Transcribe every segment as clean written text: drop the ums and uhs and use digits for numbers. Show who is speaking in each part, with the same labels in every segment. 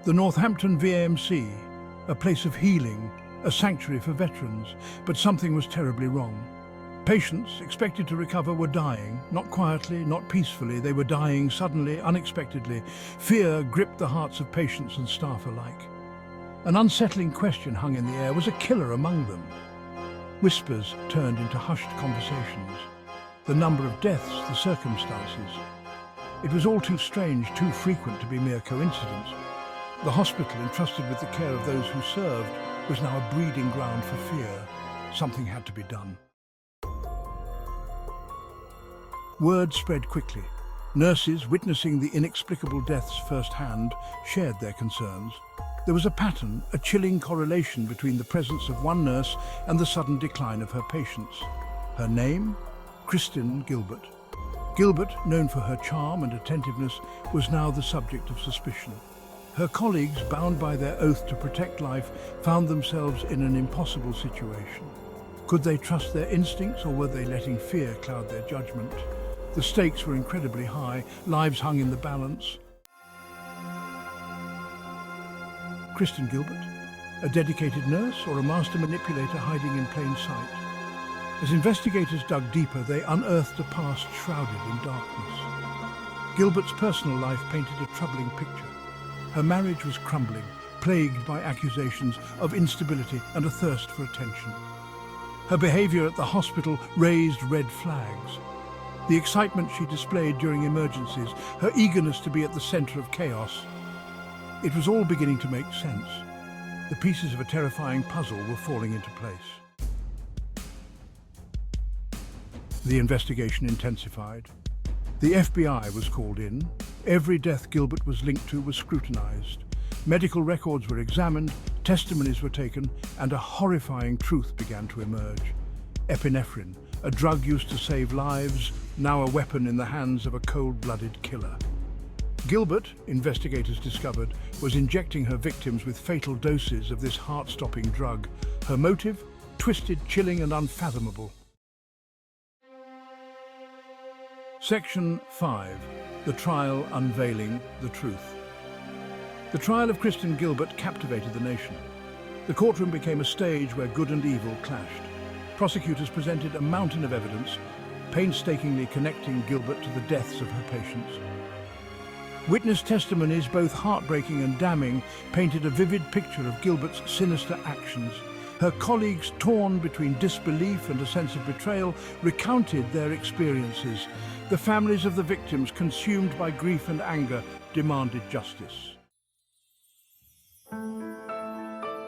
Speaker 1: The Northampton VAMC, a place of healing, a sanctuary for veterans, but something was terribly wrong. Patients expected to recover were dying, not quietly, not peacefully. They were dying suddenly, unexpectedly. Fear gripped the hearts of patients and staff alike. An unsettling question hung in the air. Was a killer among them? Whispers turned into hushed conversations. The number of deaths, the circumstances. It was all too strange, too frequent to be mere coincidence. The hospital, entrusted with the care of those who served, was now a breeding ground for fear. Something had to be done. Word spread quickly. Nurses, witnessing the inexplicable deaths firsthand, shared their concerns. There was a pattern, a chilling correlation between the presence of one nurse and the sudden decline of her patients. Her name? Kristen Gilbert. Gilbert, known for her charm and attentiveness, was now the subject of suspicion. Her colleagues, bound by their oath to protect life, found themselves in an impossible situation. Could they trust their instincts, or were they letting fear cloud their judgment? The stakes were incredibly high, lives hung in the balance. Kristen Gilbert, a dedicated nurse or a master manipulator hiding in plain sight? As investigators dug deeper, they unearthed a past shrouded in darkness. Gilbert's personal life painted a troubling picture. Her marriage was crumbling, plagued by accusations of instability and a thirst for attention. Her behavior at the hospital raised red flags. The excitement she displayed during emergencies, her eagerness to be at the center of chaos. It was all beginning to make sense. The pieces of a terrifying puzzle were falling into place. The investigation intensified. The FBI was called in. Every death Gilbert was linked to was scrutinized. Medical records were examined, testimonies were taken, and a horrifying truth began to emerge. Epinephrine, a drug used to save lives, now a weapon in the hands of a cold-blooded killer. Gilbert, investigators discovered, was injecting her victims with fatal doses of this heart-stopping drug. Her motive? Twisted, chilling, and unfathomable. Section 5. The Trial Unveiling the Truth. The trial of Kristen Gilbert captivated the nation. The courtroom became a stage where good and evil clashed. Prosecutors presented a mountain of evidence, painstakingly connecting Gilbert to the deaths of her patients. Witness testimonies, both heartbreaking and damning, painted a vivid picture of Gilbert's sinister actions. Her colleagues, torn between disbelief and a sense of betrayal, recounted their experiences. The families of the victims, consumed by grief and anger, demanded justice.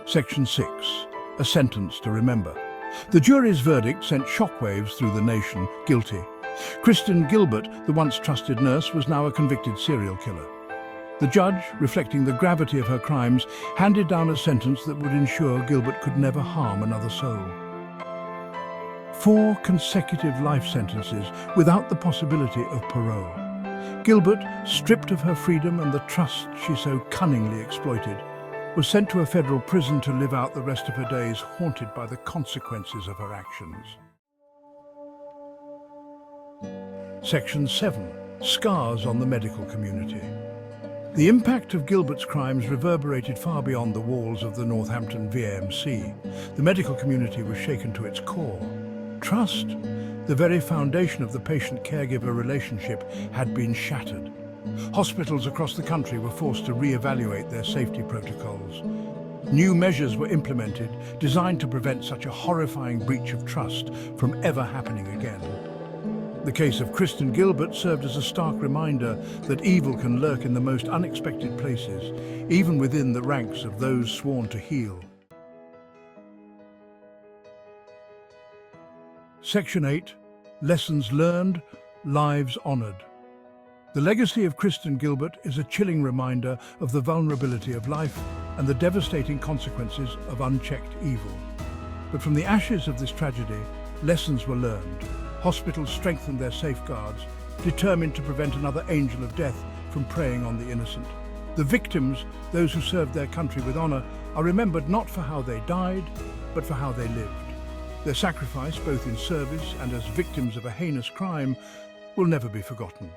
Speaker 1: Section 6. A sentence to remember. The jury's verdict sent shockwaves through the nation. Guilty. Kristen Gilbert, the once trusted nurse, was now a convicted serial killer. The judge, reflecting the gravity of her crimes, handed down a sentence that would ensure Gilbert could never harm another soul. 4 consecutive life sentences without the possibility of parole. Gilbert, stripped of her freedom and the trust she so cunningly exploited, was sent to a federal prison to live out the rest of her days haunted by the consequences of her actions. Section 7. Scars on the medical community. The impact of Gilbert's crimes reverberated far beyond the walls of the Northampton VAMC. The medical community was shaken to its core. Trust, the very foundation of the patient-caregiver relationship, had been shattered. Hospitals across the country were forced to re-evaluate their safety protocols. New measures were implemented, designed to prevent such a horrifying breach of trust from ever happening again. The case of Kristen Gilbert served as a stark reminder that evil can lurk in the most unexpected places, even within the ranks of those sworn to heal. Section 8. Lessons learned, lives honored. The legacy of Kristen Gilbert is a chilling reminder of the vulnerability of life and the devastating consequences of unchecked evil. But from the ashes of this tragedy, lessons were learned. Hospitals strengthened their safeguards, determined to prevent another angel of death from preying on the innocent. The victims, those who served their country with honor, are remembered not for how they died, but for how they lived. Their sacrifice, both in service and as victims of a heinous crime, will never be forgotten.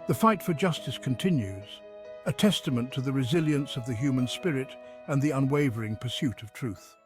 Speaker 1: The fight for justice continues, a testament to the resilience of the human spirit and the unwavering pursuit of truth.